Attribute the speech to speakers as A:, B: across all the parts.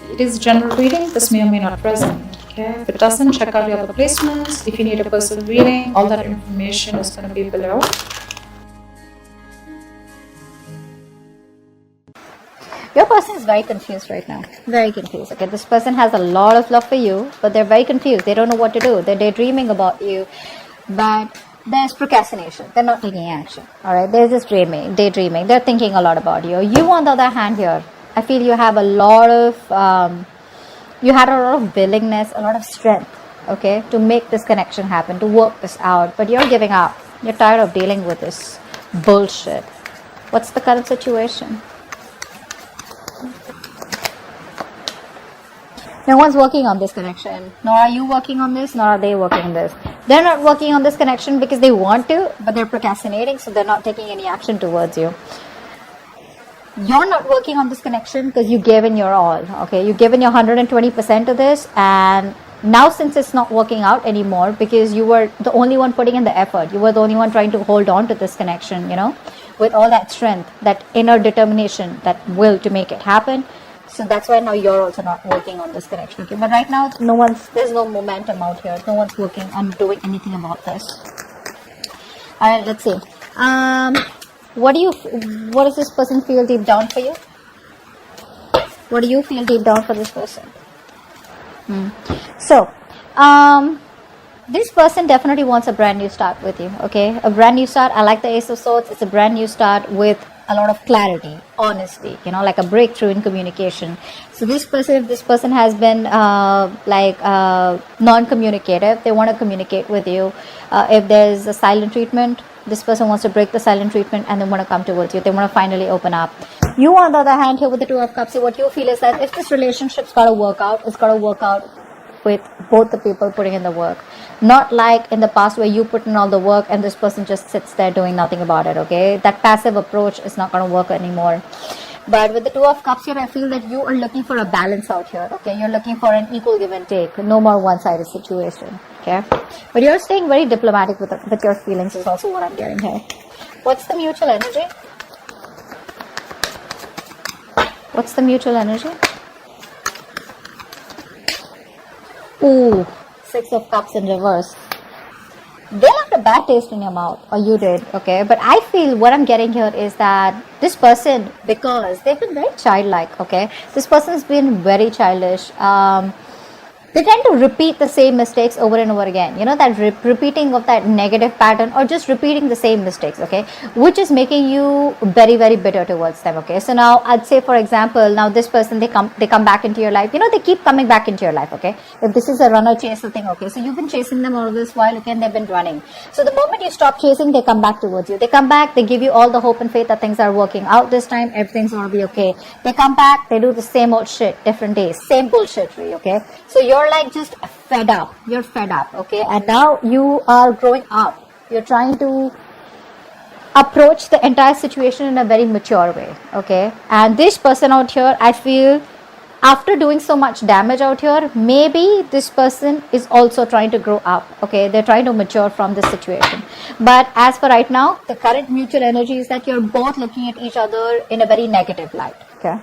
A: It is general reading. This may or may not resonate. Okay. If it doesn't, check out your other placements. If you need a personal reading, all that information is going to be below.
B: Your person is very confused right now. Very confused. Okay, this person has a lot of love for you, but they're very confused. They don't know what to do. They're daydreaming about you, but there's procrastination. They're not taking action. Alright, they're just daydreaming. They're thinking a lot about you. You, on the other hand, here, I feel you have a lot of, you had a lot of willingness, a lot of strength, okay, to make this connection happen, to work this out, but you're giving up. You're tired of dealing with this bullshit. What's the current situation? No one's working on this connection. Nor are you working on this, nor are they working on this. They're not working on this connection because they want to, but they're procrastinating, so they're not taking any action towards you. You're not working on this connection because you gave in your all, okay? You gave in your 120% to this, and now since it's not working out anymore because you were the only one putting in the effort, you were the only one trying to hold on to this connection, you know, with all that strength, that inner determination, that will to make it happen. So that's why now you're also not working on this connection, okay? But right now, there's no momentum out here. No one's working on doing anything about this. All right, let's see. What does this person feel deep down for you? What do you feel deep down for this person? So, this person definitely wants a brand new start with you, okay? A brand new start. I like the Ace of Swords. It's a brand new start with a lot of clarity, honesty, you know, like a breakthrough in communication. So if this person has been non-communicative, they want to communicate with you. If there's a silent treatment, this person wants to break the silent treatment and they want to come towards you. They want to finally open up. You, on the other hand, here with the Two of Cups, what you feel is that if this relationship's got to work out, it's got to work out with both the people putting in the work. Not like in the past where you put in all the work and this person just sits there doing nothing about it, okay? That passive approach is not going to work anymore. But with the Two of Cups here, I feel that you are looking for a balance out here, okay? You're looking for an equal give and take. No more one-sided situation, okay? But you're staying very diplomatic with your feelings is also what I'm getting here. What's the mutual energy? What's the mutual energy? Ooh, Six of Cups in reverse. They left a bad taste in your mouth, or you did, okay? But I feel what I'm getting here is that this person, because they've been very childlike, okay? This person has been very childish. They tend to repeat the same mistakes over and over again. You know, that repeating of that negative pattern, or just repeating the same mistakes, okay? Which is making you very, very bitter towards them, okay? So now, I'd say, for example, now this person, they come back into your life. You know, they keep coming back into your life, okay? If this is a runner-chaser thing, okay? So you've been chasing them all this while, okay? And they've been running. So the moment you stop chasing, they come back towards you. They come back, they give you all the hope and faith that things are working out this time. Everything's going to be okay. They come back, they do the same old shit, different days. Same bullshit, okay? So you're like just fed up. You're fed up, okay? And now you are growing up. You're trying to approach the entire situation in a very mature way, okay? And this person out here, I feel, after doing so much damage out here, maybe this person is also trying to grow up, okay? They're trying to mature from this situation. But as for right now, the current mutual energy is that you're both looking at each other in a very negative light, okay?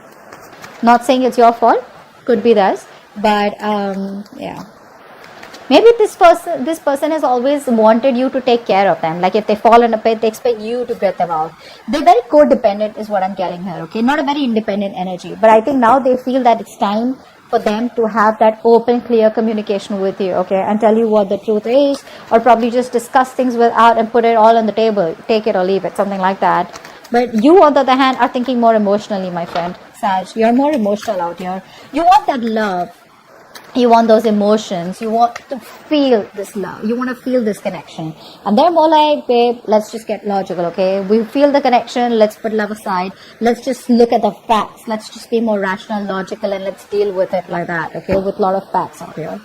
B: Not saying it's your fault. Could be theirs. But yeah, maybe this person has always wanted you to take care of them. Like if they fall in a pit, they expect you to get them out. They're very codependent is what I'm getting here, okay? Not a very independent energy, but I think now they feel that it's time for them to have that open, clear communication with you, okay? And tell you what the truth is, or probably just discuss things without and put it all on the table. Take it or leave it, something like that. But you, on the other hand, are thinking more emotionally, my friend. Sag, you're more emotional out here. You want that love. You want those emotions. You want to feel this love. You want to feel this connection. And they're more like, babe, let's just get logical, okay? We feel the connection. Let's put love aside. Let's just look at the facts. Let's just be more rational, logical, and let's deal with it like that, okay? With a lot of facts out here.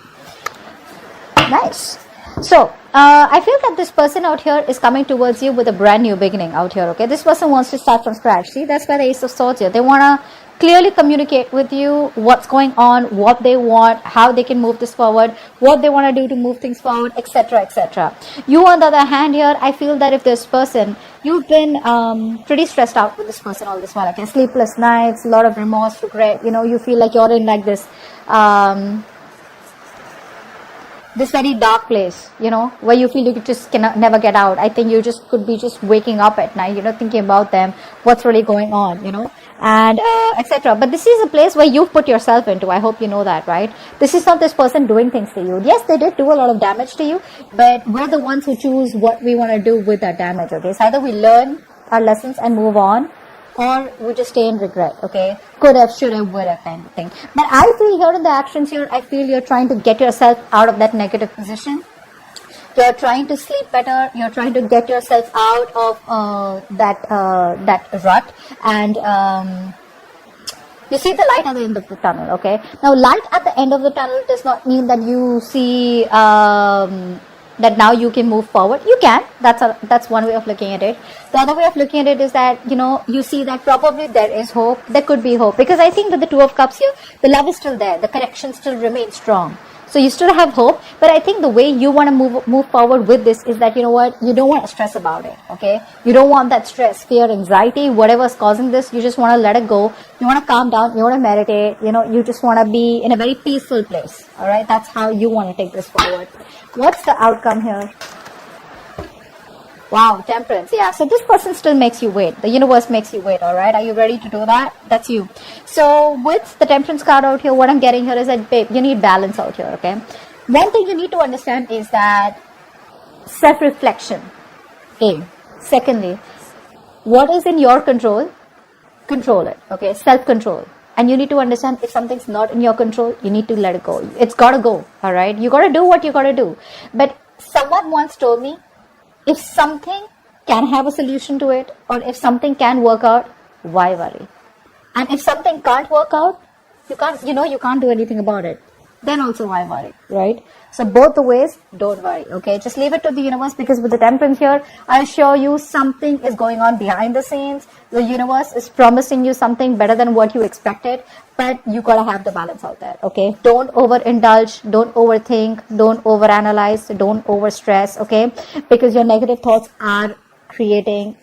B: Nice. So, I feel that this person out here is coming towards you with a brand new beginning out here, okay? This person wants to start from scratch. See, that's why the Ace of Swords here. They want to clearly communicate with you what's going on, what they want, how they can move this forward, what they want to do to move things forward, etc., etc. You, on the other hand here, I feel that if this person you've been pretty stressed out with this person all this while. Okay, sleepless nights, a lot of remorse, regret. You feel like you're in like this this very dark place, where you feel you just cannot never get out. I think you just could be just waking up at night, thinking about them, what's really going on, and etc. But this is a place where you've put yourself into. I hope you know that, right? This is not this person doing things to you. Yes, they did do a lot of damage to you, but we're the ones who choose what we want to do with that damage. Okay, so either we learn our lessons and move on, or we just stay in regret. Okay, could have, should have, would have kind of thing. But I feel here in the actions here, I feel you're trying to get yourself out of that negative position. You're trying to sleep better. You're trying to get yourself out of that rut, and you see the light at the end of the tunnel. Okay, now light at the end of the tunnel does not mean that you see that now you can move forward. You can. That's one way of looking at it. The other way of looking at it is that you see that probably there is hope. There could be hope, because I think that the Two of Cups here, the love is still there. The connection still remains strong. So you still have hope, but I think the way you want to move forward with this is that, you don't want to stress about it, okay? You don't want that stress, fear, anxiety, whatever's causing this, you just want to let it go. You want to calm down, you want to meditate, you just want to be in a very peaceful place, all right? That's how you want to take this forward. What's the outcome here? Wow, Temperance. Yeah, so this person still makes you wait. The universe makes you wait, all right? Are you ready to do that? That's you. So with the Temperance card out here, what I'm getting here is that, babe, you need balance out here, okay? One thing you need to understand is that self-reflection, A. Secondly, what is in your control, control it, okay? Self-control. And you need to understand if something's not in your control, you need to let it go. It's got to go, all right? You got to do what you got to do. But someone once told me, if something can have a solution to it, or if something can work out, why worry? And if something can't work out, you can't do anything about it. Then also why worry, right? So both the ways, don't worry, okay? Just leave it to the universe, because with the Temperance here, I assure you something is going on behind the scenes. The universe is promising you something better than what you expected, but you gotta have the balance out there, okay? Don't overindulge, don't overthink, don't overanalyze, don't overstress, okay? Because your negative thoughts are creating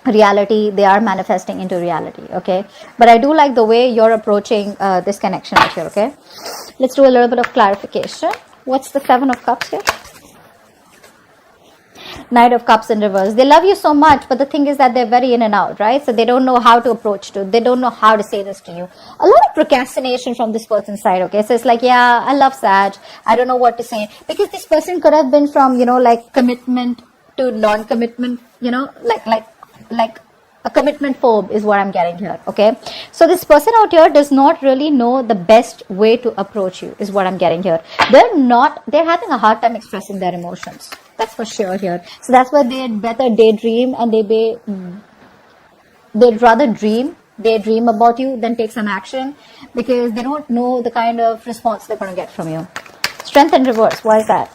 B: reality, they are manifesting into reality, okay? But I do like the way you're approaching this connection out here, okay? Let's do a little bit of clarification. What's the Seven of Cups here? Knight of Cups in reverse. They love you so much, but the thing is that they're very in and out, right? So they don't know how to approach to. They don't know how to say this to you. A lot of procrastination from this person's side, okay? So it's like, yeah, I love Sag. I don't know what to say. Because this person could have been from, like commitment to non-commitment, like a commitment phobe is what I'm getting here, okay? So this person out here does not really know the best way to approach you is what I'm getting here. They're having a hard time expressing their emotions. That's for sure here. So that's why they'd better daydream, and they'd rather daydream about you than take some action, because they don't know the kind of response they're going to get from you. Strength in reverse. Why is that?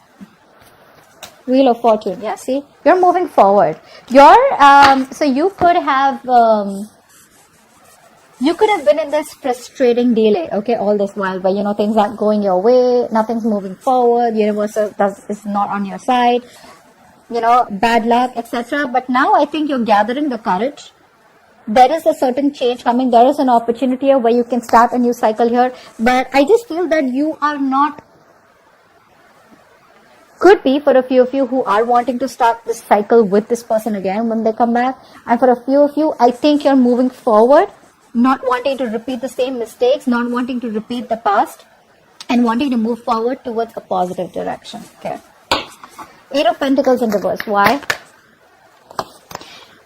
B: Wheel of Fortune. Yeah, see, you're moving forward. So you could have been in this frustrating delay, okay, all this while, but things aren't going your way, nothing's moving forward, universe is not on your side, bad luck, etc. But now I think you're gathering the courage. There is a certain change coming. There is an opportunity here where you can start a new cycle here. But I just feel that you are not. Could be for a few of you who are wanting to start this cycle with this person again when they come back. And for a few of you, I think you're moving forward, not wanting to repeat the same mistakes, not wanting to repeat the past, and wanting to move forward towards a positive direction. Okay. Eight of Pentacles in reverse. Why?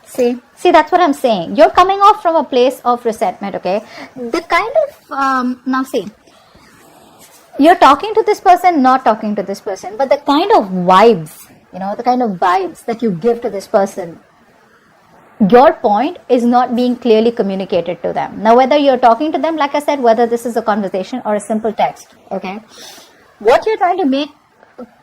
B: See, that's what I'm saying. You're coming off from a place of resentment, okay? The kind of, now see, you're talking to this person, not talking to this person, but the kind of vibes, the kind of vibes that you give to this person, your point is not being clearly communicated to them. Now, whether you're talking to them, like I said, whether this is a conversation or a simple text, okay? What you're trying to make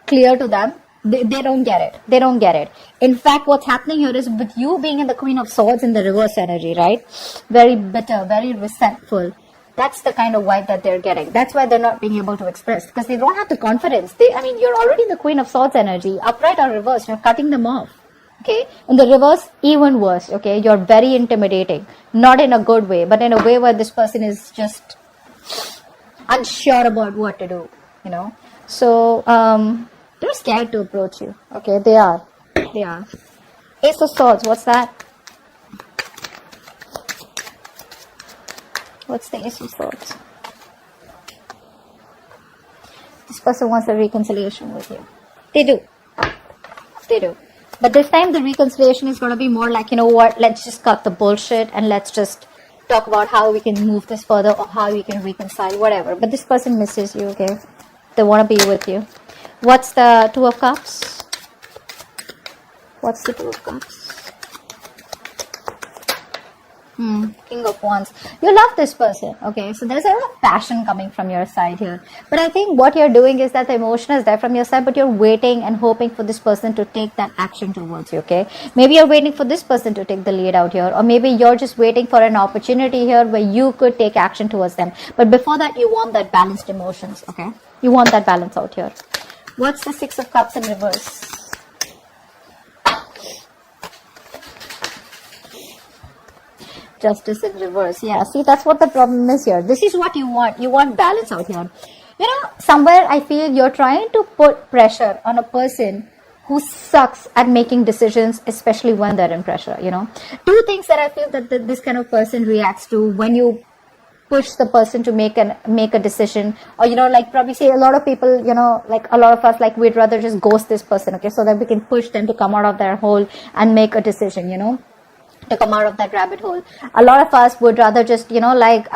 B: clear to them, they don't get it. They don't get it. In fact, what's happening here is with you being in the Queen of Swords in the reverse energy, right? Very bitter, very resentful. That's the kind of vibe that they're getting. That's why they're not being able to express, because they don't have the confidence. You're already in the Queen of Swords energy, upright or reversed. You're cutting them off. Okay, in the reverse, even worse. Okay, you're very intimidating, not in a good way, but in a way where this person is just unsure about what to do, you know. So they're scared to approach you. Okay, they are. Ace of Swords, what's that? What's the Ace of Swords? This person wants a reconciliation with you. They do. But this time the reconciliation is going to be more like, you know what, let's just cut the bullshit and let's just talk about how we can move this further or how we can reconcile, whatever. But this person misses you, okay? They want to be with you. What's the Two of Cups? What's the Two of Cups? King of Wands. You love this person, okay? So there's a lot of passion coming from your side here. But I think what you're doing is that the emotion is there from your side, but you're waiting and hoping for this person to take that action towards you, okay? Maybe you're waiting for this person to take the lead out here, or maybe you're just waiting for an opportunity here where you could take action towards them. But before that, you want that balanced emotions, okay? You want that balance out here. What's the Six of Cups in reverse? Justice in reverse. Yeah, see, that's what the problem is here. This is what you want. You want balance out here. You know, somewhere I feel you're trying to put pressure on a person who sucks at making decisions, especially when they're in pressure, you know. Two things that I feel that this kind of person reacts to when you push the person to make a decision, or, you know, like probably say a lot of people, you know, like a lot of us, like we'd rather just ghost this person, okay, so that we can push them to come out of their hole and make a decision, you know, to come out of that rabbit hole. A lot of us would rather just, you know, like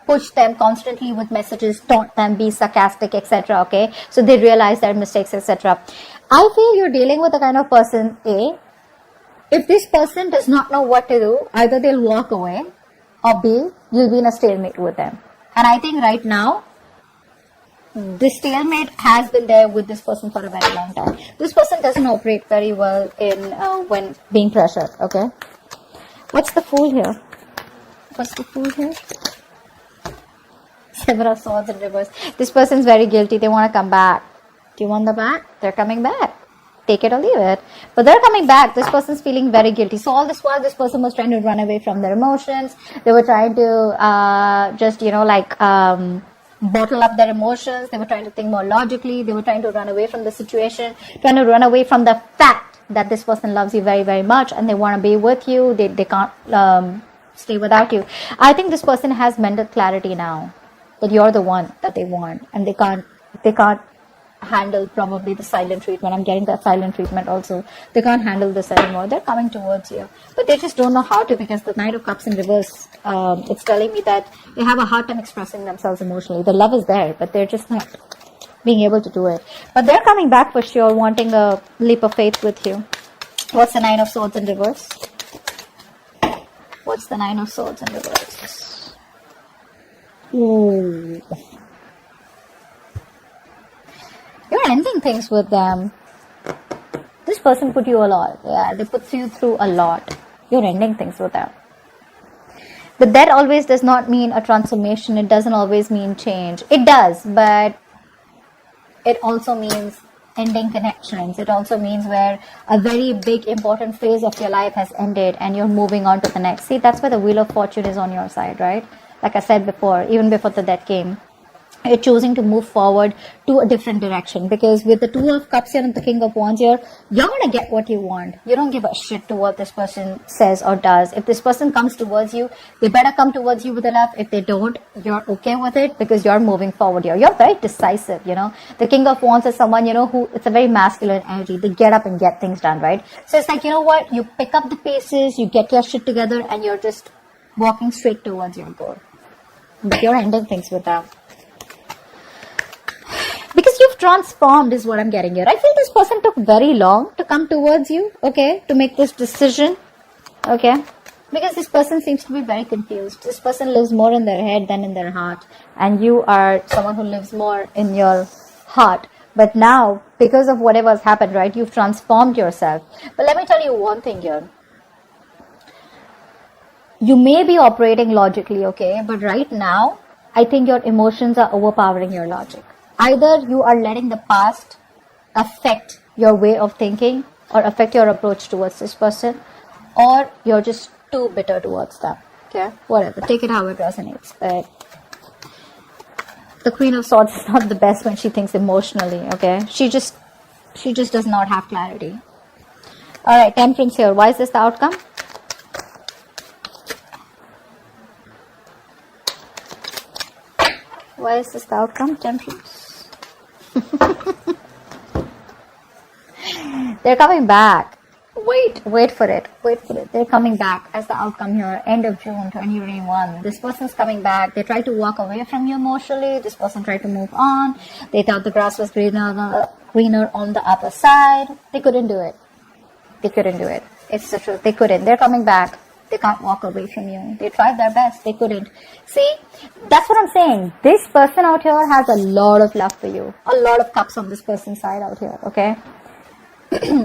B: push them constantly with messages, taunt them, be sarcastic, etc. Okay, so they realize their mistakes, etc. I feel you're dealing with a kind of person, A, if this person does not know what to do, either they'll walk away, or B, you'll be in a stalemate with them. And I think right now, this stalemate has been there with this person for a very long time. This person doesn't operate very well in when being pressured, okay? What's the Fool here? What's the Fool here? Seven of Swords in reverse. This person's very guilty. They want to come back. Do you want them back? They're coming back. Take it or leave it. But they're coming back. This person's feeling very guilty. So all this while, this person was trying to run away from their emotions. They were trying to just, you know, like bottle up their emotions. They were trying to think more logically. They were trying to run away from the situation, trying to run away from the fact that this person loves you very, very much and they want to be with you. They can't stay without you. I think this person has mental clarity now that you're the one that they want, and they can't handle probably the silent treatment. I'm getting that silent treatment also. They can't handle this anymore. They're coming towards you, but they just don't know how to, because the Knight of Cups in reverse, it's telling me that they have a hard time expressing themselves emotionally. The love is there, but they're just not being able to do it. But they're coming back for sure, wanting a leap of faith with you. What's the Nine of Swords in reverse? What's the Nine of Swords in reverse? Ooh. You're ending things with them. This person put you a lot. Yeah, they put you through a lot. You're ending things with them. But that always does not mean a transformation. It doesn't always mean change. It does, but it also means ending connections. It also means where a very big important phase of your life has ended and you're moving on to the next. See, that's why the Wheel of Fortune is on your side, right? Like I said before, even before the death came. You're choosing to move forward to a different direction, because with the Two of Cups here and the King of Wands here, you're going to get what you want. You don't give a shit to what this person says or does. If this person comes towards you, they better come towards you with a love. If they don't, you're okay with it because you're moving forward here. You're very decisive, you know. The King of Wands is someone, you know, who, it's a very masculine energy. They get up and get things done, right? So it's like, you know what, you pick up the paces, you get your shit together, and you're just walking straight towards your goal. But you're ending things with them. Because you've transformed is what I'm getting here. I feel this person took very long to come towards you, okay, to make this decision, okay, because this person seems to be very confused. This person lives more in their head than in their heart, and you are someone who lives more in your heart. But now, because of whatever has happened, right, you've transformed yourself. But let me tell you one thing here. You may be operating logically, okay, but right now, I think your emotions are overpowering your logic. Either you are letting the past affect your way of thinking, or affect your approach towards this person, or you're just too bitter towards them. Okay, whatever, take it how it resonates. But the Queen of Swords is not the best when she thinks emotionally. Okay, she just does not have clarity. All right, Temperance here. Why is this the outcome? Why is this the outcome, Temperance? They're coming back. Wait for it. They're coming back as the outcome here. End of June 2021. This person's coming back. They tried to walk away from you emotionally. This person tried to move on. They thought the grass was greener on the upper side. They couldn't do it. It's the truth. They couldn't. They're coming back. They can't walk away from you. They tried their best. They couldn't. See, that's what I'm saying. This person out here has a lot of love for you. A lot of cups on this person's side out here, okay?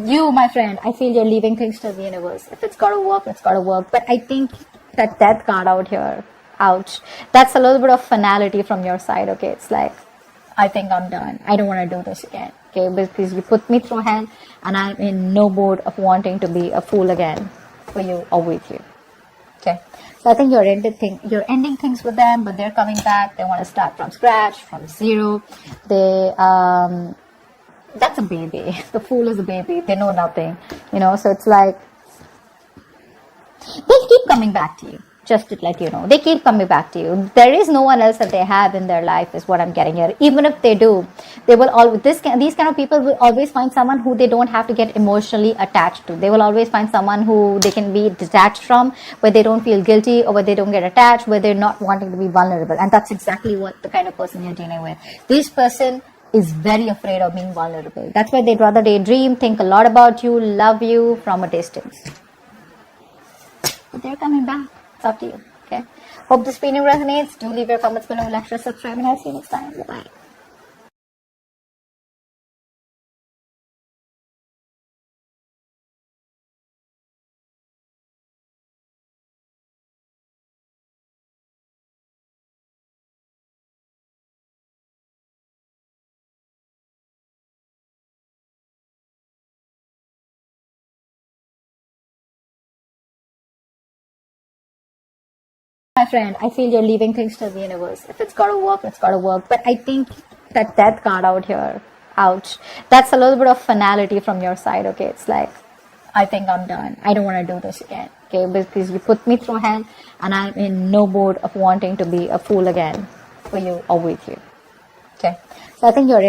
B: You, my friend, I feel you're leaving things to the universe. If it's gotta work, it's gotta work. But I think that death card out here, ouch. That's a little bit of finality from your side, okay? It's like, I think I'm done. I don't want to do this again, okay? Because you put me through hell, and I'm in no mood of wanting to be a fool again for you or with you. Okay, so I think you're ending things with them, but they're coming back. They want to start from scratch, from zero. That's a baby. The Fool is a baby. They know nothing, so it's like, they'll keep coming back to you. Just to let you know, they keep coming back to you. There is no one else that they have in their life, is what I'm getting here. Even if they do, they will always, these kind of people will always find someone who they don't have to get emotionally attached to. They will always find someone who they can be detached from, where they don't feel guilty, or where they don't get attached, where they're not wanting to be vulnerable. And that's exactly what the kind of person you're dealing with. This person is very afraid of being vulnerable. That's why they'd rather daydream, think a lot about you, love you from a distance. But they're coming back. It's up to you. Okay. Hope this video resonates. Do leave your comments below, like, share, subscribe, and I'll see you next time. Bye-bye. My friend, I feel you're leaving things to the universe. If it's gotta work, it's gotta work. But I think that death card out here, ouch. That's a little bit of finality from your side, okay? It's like, I think I'm done. I don't want to do this again, okay? Because you put me through hell, and I'm in no mood of wanting to be a fool again for you or with you. Okay, so I think you're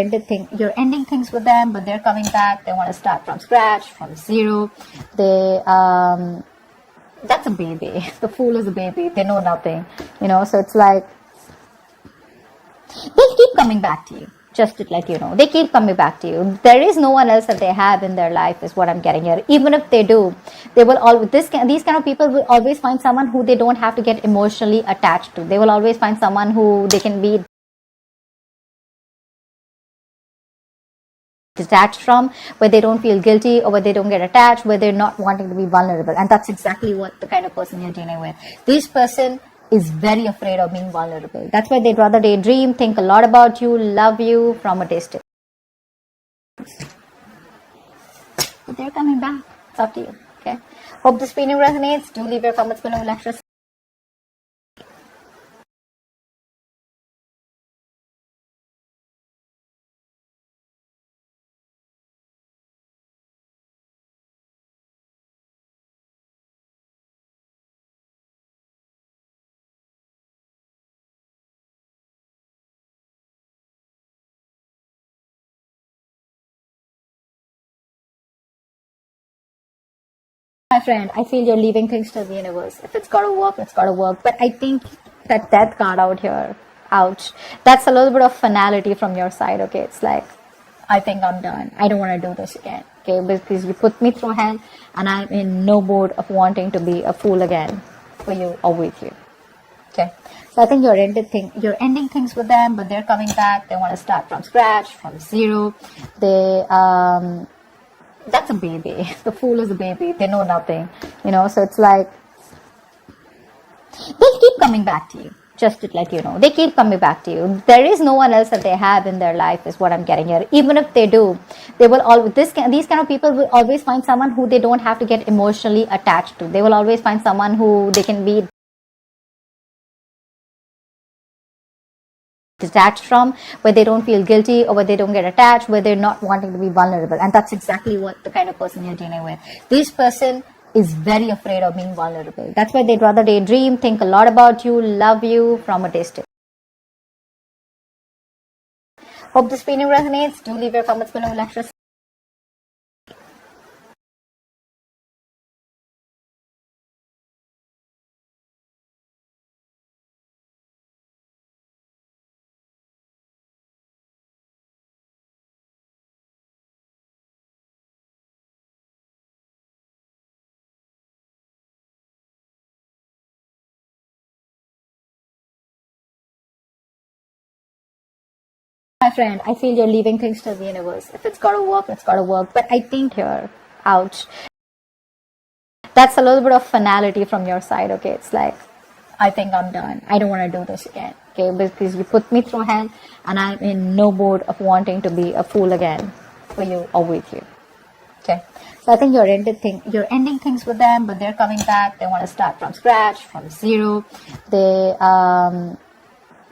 B: ending things with them, but they're coming back. They want to start from scratch, from zero. That's a baby. The Fool is a baby. They know nothing, so it's like, they'll keep coming back to you. Just to let you know, they keep coming back to you. There is no one else that they have in their life, is what I'm getting here. Even if they do, they will always, these kind of people will always find someone who they don't have to get emotionally attached to. They will always find someone who they can be detached from, where they don't feel guilty, or where they don't get attached, where they're not wanting to be vulnerable. And that's exactly what the kind of person you're dealing with. This person is very afraid of being vulnerable. That's why they'd rather daydream, think a lot about you, love you from a distance. But they're coming back. It's up to you. Okay. Hope this video resonates. Do leave your comments below, like, share. My friend, I feel you're leaving things to the universe. If it's gotta work, it's gotta work. But I think that death card out here, ouch. That's a little bit of finality from your side, okay? It's like, I think I'm done. I don't want to do this again, okay? Because you put me through hell, and I'm in no mood of wanting to be a fool again for you or with you. Okay, so I think you're ending things with them, but they're coming back. They want to start from scratch, from zero. That's a baby. The Fool is a baby. They know nothing, so it's like, they'll keep coming back to you. just to let you know. They keep coming back to you. There is no one else that they have in their life is what I'm getting here. Even if they do, they will always, these kind of people will always find someone who they don't have to get emotionally attached to. They will always find someone who they can be detached from, where they don't feel guilty or where they don't get attached, where they're not wanting to be vulnerable. And that's exactly what the kind of person you're dealing with. This person is very afraid of being vulnerable. That's why they'd rather daydream, think a lot about you, love you from a distance. Hope this feeling resonates. Do leave your comments below. Lecture. My friend, I feel you're leaving things to the universe. If it's gotta work, it's gotta work. But I think here, ouch. That's a little bit of finality from your side, okay? It's like, I think I'm done. I don't want to do this again, okay? Because you put me through hell and I'm in no mood of wanting to be a fool again for you or with you, okay? So I think you're ending things with them, but they're coming back. They want to start from scratch, from zero.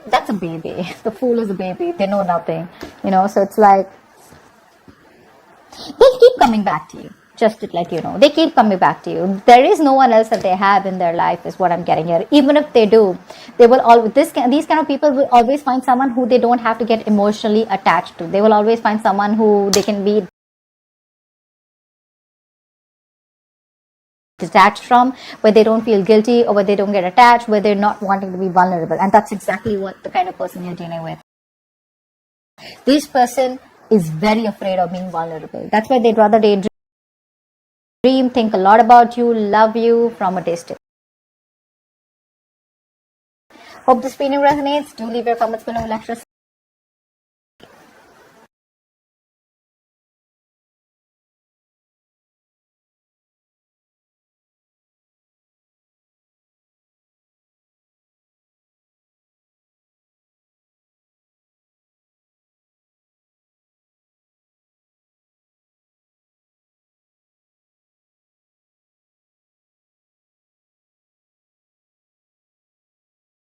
B: That's a baby. The fool is a baby. They know nothing, so it's like, they'll keep coming back to you, just to let you know. They keep coming back to you. There is no one else that they have in their life is what I'm getting here. Even if they do, they will always, these kind of people will always find someone who they don't have to get emotionally attached to. They will always find someone who they can be detached from, where they don't feel guilty or where they don't get attached, where they're not wanting to be vulnerable. And that's exactly what the kind of person you're dealing with. This person is very afraid of being vulnerable. That's why they'd rather daydream, think a lot about you, love you from a distance. Hope this feeling resonates. Do leave your comments below. Lecture.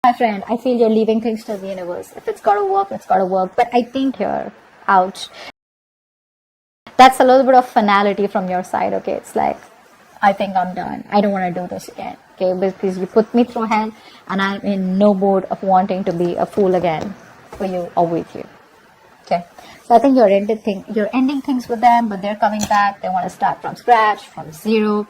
B: My friend, I feel you're leaving things to the universe. If it's gotta work, it's gotta work. But I think here, ouch. That's a little bit of finality from your side, okay? It's like, I think I'm done. I don't want to do this again, okay? Because you put me through hell and I'm in no mood of wanting to be a fool again for you or with you, okay? So I think you're ending things with them, but they're coming back. They want to start from scratch, from zero.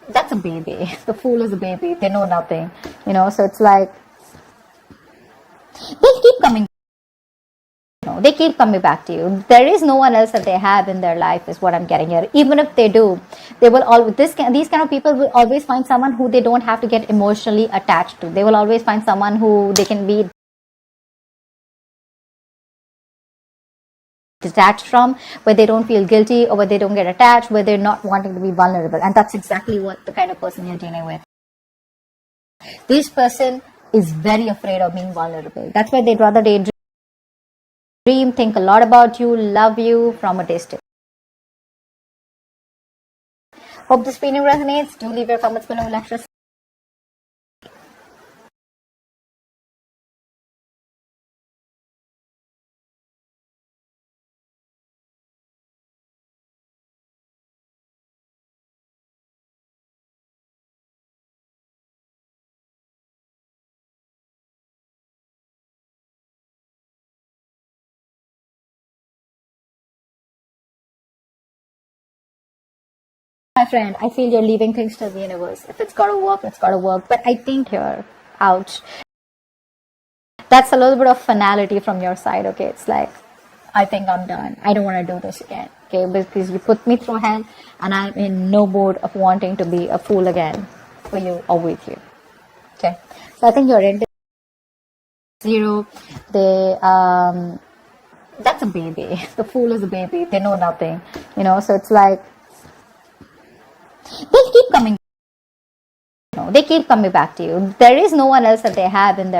B: That's a baby. The fool is a baby. They know nothing, so it's like, they'll keep coming. They keep coming back to you. There is no one else that they have in their life is what I'm getting here. Even if they do, they will always, these kind of people will always find someone who they don't have to get emotionally attached to. They will always find someone who they can be detached from, where they don't feel guilty or where they don't get attached, where they're not wanting to be vulnerable. And that's exactly what the kind of person you're dealing with. This person is very afraid of being vulnerable. That's why they'd rather daydream, think a lot about you, love you from a distance. Hope this feeling resonates. Do leave your comments below. Lecture. My friend, I feel you're leaving things to the universe. If it's gotta work, it's gotta work. But I think here, ouch. That's a little bit of finality from your side, okay? It's like, I think I'm done. I don't want to do this again, okay? Because you put me through hell and I'm in no mood of wanting to be a fool again for you or with you, okay? So I think you're ending zero. That's a baby. The fool is a baby. They know nothing, so it's like, they'll keep coming. They keep coming back to you. There is no one else that they have in their